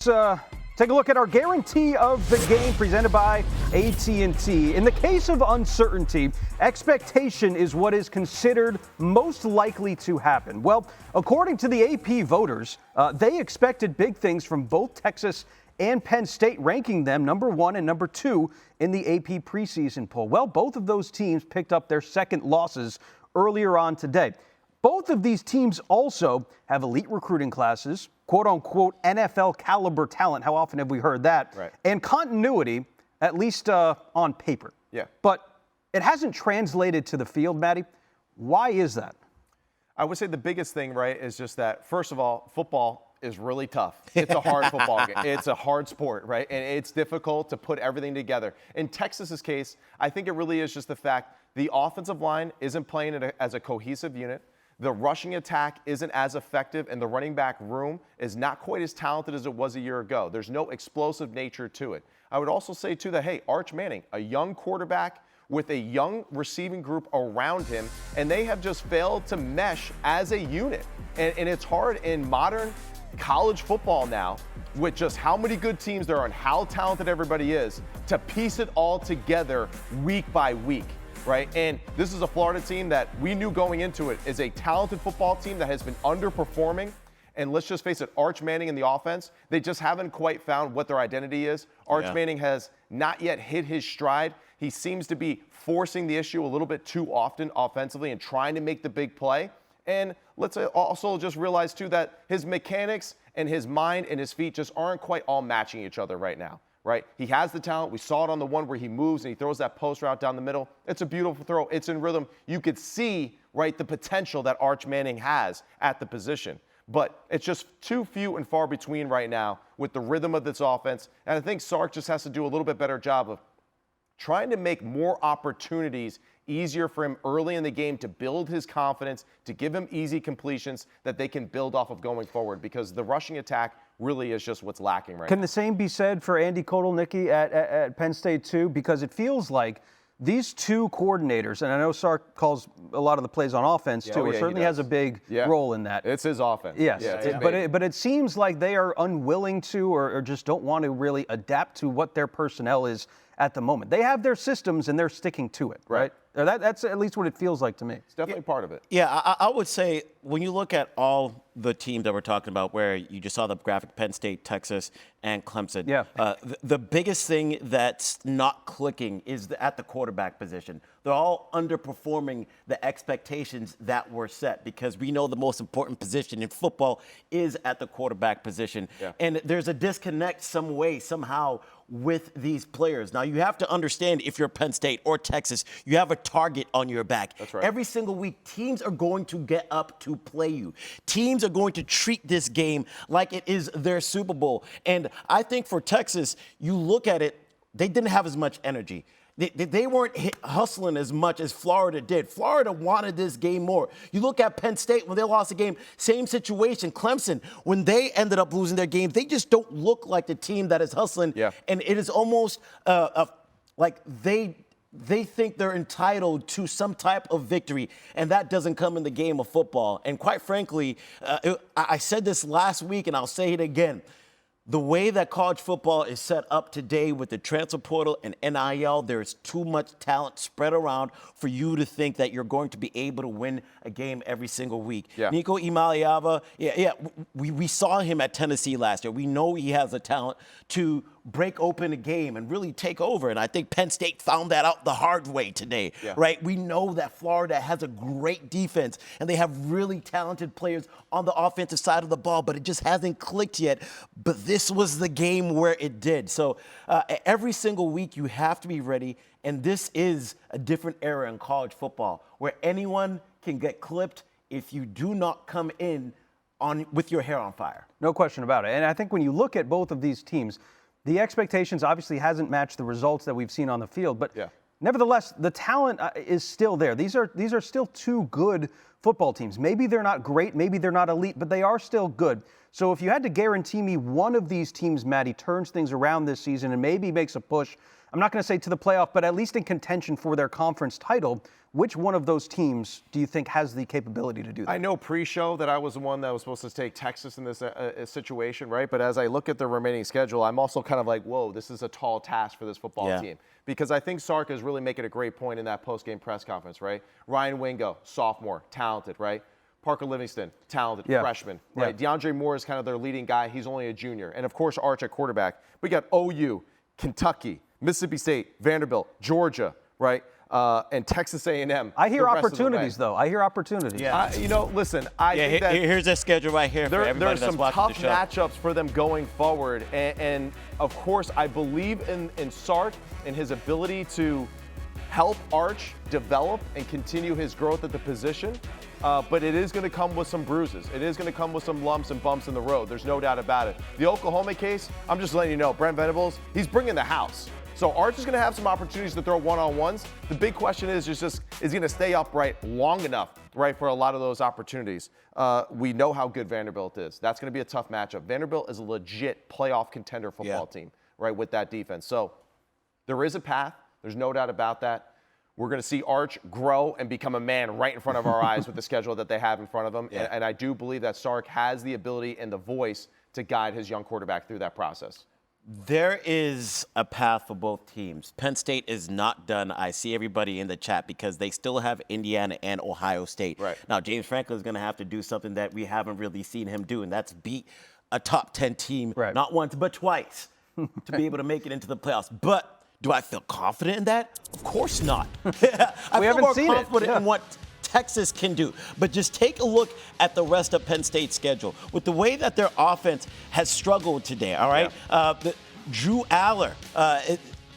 Take a look at our guarantee of the game presented by AT&T. In the case of uncertainty, expectation is what is considered most likely to happen. Well, according to the AP voters, they expected big things from both Texas and Penn State, ranking them number 1 and number 2 in the AP preseason poll. Well, both of those teams picked up their second losses earlier on today. Both of these teams also have elite recruiting classes, quote-unquote NFL caliber talent. How often have we heard that? Right. And continuity, at least on paper. Yeah. But it hasn't translated to the field, Maddie. Why is that? I would say the biggest thing, right, is just that, first of all, football is really tough. It's a hard football game. It's a hard sport, right? And it's difficult to put everything together. In Texas's case, I think it really is just the fact the offensive line isn't playing as a cohesive unit. The rushing attack isn't as effective, and the running back room is not quite as talented as it was a year ago. There's no explosive nature to it. I would also say, too, that, hey, Arch Manning, a young quarterback with a young receiving group around him, and they have just failed to mesh as a unit. And it's hard in modern college football now, with just how many good teams there are and how talented everybody is, to piece it all together week by week. Right? And this is a Florida team that we knew going into it is a talented football team that has been underperforming. And let's just face it, Arch Manning in the offense, they just haven't quite found what their identity is. Arch Manning has not yet hit his stride. He seems to be forcing the issue a little bit too often offensively and trying to make the big play. And let's also just realize, too, that his mechanics and his mind and his feet just aren't quite all matching each other right now. Right? He has the talent. We saw it on the one where he moves and he throws that post route down the middle. It's a beautiful throw. It's in rhythm. You could see, right, the potential that Arch Manning has at the position. But it's just too few and far between right now with the rhythm of this offense. And I think Sark just has to do a little bit better job of trying to make more opportunities easier for him early in the game to build his confidence, to give him easy completions that they can build off of going forward, because the rushing attack really is just what's lacking right now. Can the same be said for Andy Kotelnicki at Penn State too? Because it feels like these two coordinators, and I know Sark calls a lot of the plays on offense too, or certainly has a big role in that. It's his offense. Yes, but it seems like they are unwilling to or just don't want to really adapt to what their personnel is at the moment. They have their systems and they're sticking to it, right? That's at least what it feels like to me. It's definitely part of it. Yeah, I would say when you look at all the teams that we're talking about, where you just saw the graphic, Penn State, Texas, and Clemson, the biggest thing that's not clicking is at the quarterback position. They're all underperforming the expectations that were set, because we know the most important position in football is at the quarterback position. And there's a disconnect some way, somehow, with these players. Now, you have to understand, if you're Penn State or Texas, you have a target on your back. That's right. Every single week, teams are going to get up to play you. Teams are going to treat this game like it is their Super Bowl. And I think for Texas, you look at it, they didn't have as much energy. They weren't hustling as much as Florida did. Florida wanted this game more. You look at Penn State when they lost the game, same situation. Clemson, when they ended up losing their game, they just don't look like the team that is hustling. And it is almost like they think they're entitled to some type of victory, and that doesn't come in the game of football. And quite frankly, I said this last week, and I'll say it again. The way that college football is set up today with the transfer portal and NIL, there's too much talent spread around for you to think that you're going to be able to win a game every single week. Nico Imaliava, we saw him at Tennessee last year. We know he has the talent to break open a game and really take over. And I think Penn State found that out the hard way today, right? We know that Florida has a great defense and they have really talented players on the offensive side of the ball, but it just hasn't clicked yet. But this was the game where it did. So every single week you have to be ready. And this is a different era in college football where anyone can get clipped if you do not come in with your hair on fire. No question about it. And I think when you look at both of these teams, the expectations obviously hasn't matched the results that we've seen on the field, but nevertheless, the talent is still there. These are still two good football teams. Maybe they're not great, maybe they're not elite, but they are still good. So if you had to guarantee me one of these teams, Maddie, turns things around this season and maybe makes a push, I'm not going to say to the playoff, but at least in contention for their conference title, which one of those teams do you think has the capability to do that? I know pre-show that I was the one that was supposed to take Texas in this situation, right? But as I look at the remaining schedule, I'm also kind of like, whoa, this is a tall task for this football team. Because I think Sark is really making a great point in that post-game press conference, right? Ryan Wingo, sophomore, talented, right? Parker Livingston, talented, freshman, right? DeAndre Moore is kind of their leading guy. He's only a junior. And, of course, Arch at quarterback. We got OU, Kentucky, Mississippi State, Vanderbilt, Georgia, right? And Texas A&M. I hear opportunities, though. I hear opportunities. Yeah. Listen, I think that here's their schedule right here for everybody that's watching the show. There's some tough matchups for them going forward. And of course, I believe in Sark and his ability to help Arch develop and continue his growth at the position. But it is going to come with some bruises. It is going to come with some lumps and bumps in the road. There's no doubt about it. The Oklahoma case, I'm just letting you know, Brent Venables, he's bringing the house. So Arch is going to have some opportunities to throw one-on-ones. The big question is just is he going to stay upright long enough, right, for a lot of those opportunities? We know how good Vanderbilt is. That's going to be a tough matchup. Vanderbilt is a legit playoff contender football team, right, with that defense. So there is a path. There's no doubt about that. We're going to see Arch grow and become a man right in front of our eyes with the schedule that they have in front of them. And I do believe that Sark has the ability and the voice to guide his young quarterback through that process. There is a path for both teams. Penn State is not done. I see everybody in the chat because they still have Indiana and Ohio State. Right. Now, James Franklin is going to have to do something that we haven't really seen him do, and that's beat a top 10 team, not once but twice, to be able to make it into the playoffs. But do I feel confident in that? Of course not. I feel more confident in what Texas can do. But just take a look at the rest of Penn State's schedule. With the way that their offense has struggled today, all right? Drew Aller,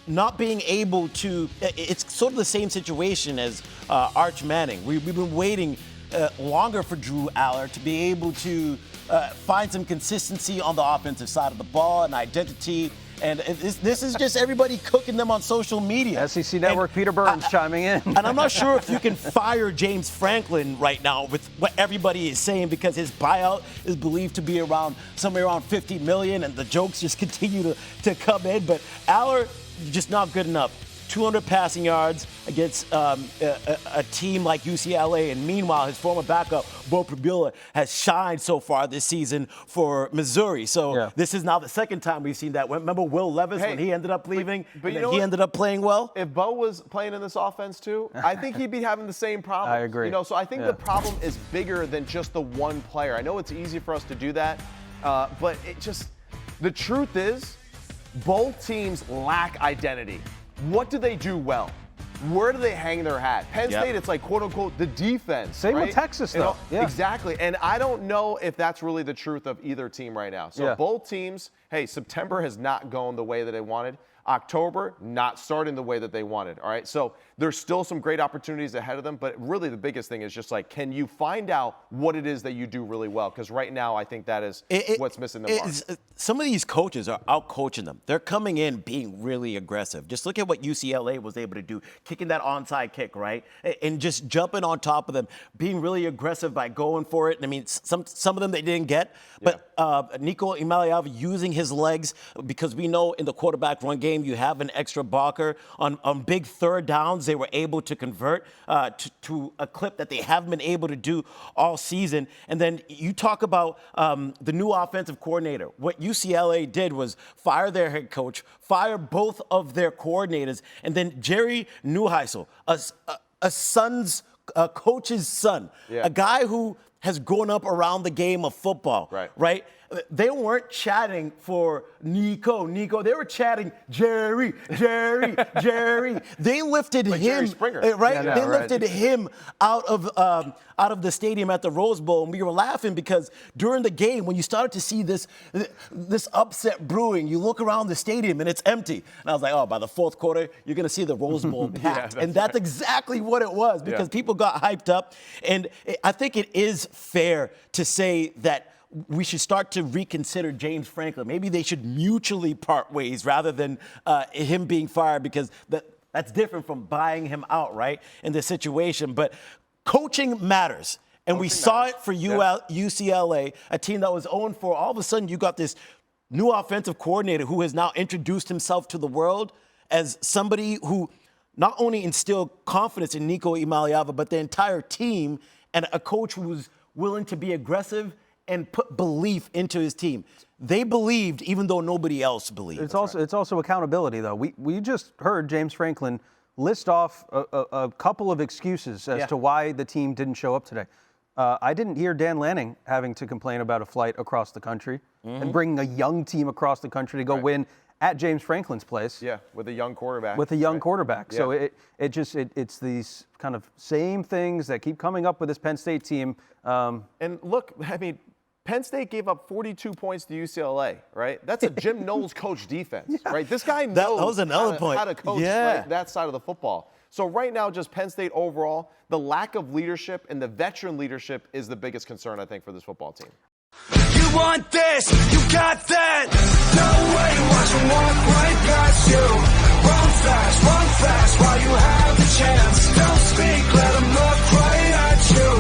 not being able to, it's sort of the same situation as Arch Manning. We've been waiting longer for Drew Aller to be able to find some consistency on the offensive side of the ball and identity. And this is just everybody cooking them on social media. SEC Network, Peter Burns chiming in. And I'm not sure if you can fire James Franklin right now with what everybody is saying because his buyout is believed to be somewhere around $50 million, and the jokes just continue to come in. But Aller, just not good enough. 200 passing yards against a team like UCLA. And meanwhile, his former backup, Bo Pribula, has shined so far this season for Missouri. So this is now the second time we've seen that. Remember Will Levis when he ended up leaving and then he ended up playing well? If Bo was playing in this offense too, I think he'd be having the same problem. I agree. So I think the problem is bigger than just the one player. I know it's easy for us to do that, but the truth is both teams lack identity. What do they do well? Where do they hang their hat? Penn State, it's like, quote unquote, the defense. Same with Texas, though. Exactly. And I don't know if that's really the truth of either team right now. So both teams, September has not gone the way that they wanted. October, not starting the way that they wanted, all right? So there's still some great opportunities ahead of them, but really the biggest thing is just like, can you find out what it is that you do really well? Because right now I think that is what's missing the mark. Some of these coaches are out-coaching them. They're coming in being really aggressive. Just look at what UCLA was able to do, kicking that onside kick, right? And just jumping on top of them, being really aggressive by going for it. And I mean, some of them they didn't get, but Nico Imaliava using his legs, because we know in the quarterback run game, you have an extra blocker. On big third downs, they were able to convert to a clip that they haven't been able to do all season. And then you talk about the new offensive coordinator. What UCLA did was fire their head coach, fire both of their coordinators, and then Jerry Neuheisel, a coach's son, a guy who has grown up around the game of football, right? They weren't chatting for Nico. They were chatting Jerry. They lifted him, Jerry Springer. right? They lifted him out of the stadium at the Rose Bowl, and we were laughing because during the game, when you started to see this upset brewing, you look around the stadium and it's empty. And I was like, by the fourth quarter, you're going to see the Rose Bowl packed. That's exactly what it was because people got hyped up. And I think it is fair to say that we should start to reconsider James Franklin. Maybe they should mutually part ways rather than him being fired because that's different from buying him out, right, in this situation. But coaching matters. And we saw it for UCLA, a team that was 0-4. All of a sudden, you got this new offensive coordinator who has now introduced himself to the world as somebody who not only instilled confidence in Nico Imaliava, but the entire team, and a coach who was willing to be aggressive and put belief into his team. They believed even though nobody else believed. It's also accountability, though. We just heard James Franklin list off a couple of excuses as to why the team didn't show up today. I didn't hear Dan Lanning having to complain about a flight across the country and bringing a young team across the country to go win at James Franklin's place. Yeah, with a young quarterback. With a young quarterback. Yeah. So it's these kind of same things that keep coming up with this Penn State team. And look, I mean, Penn State gave up 42 points to UCLA, right? That's a Jim Knowles coach defense, right? This guy knows that was another point. How to coach that side of the football. So right now, just Penn State overall, the lack of leadership and the veteran leadership is the biggest concern, I think, for this football team. You want this, you got that. No way, watch them walk right past you. Run fast while you have the chance. Don't speak, let them look right at you.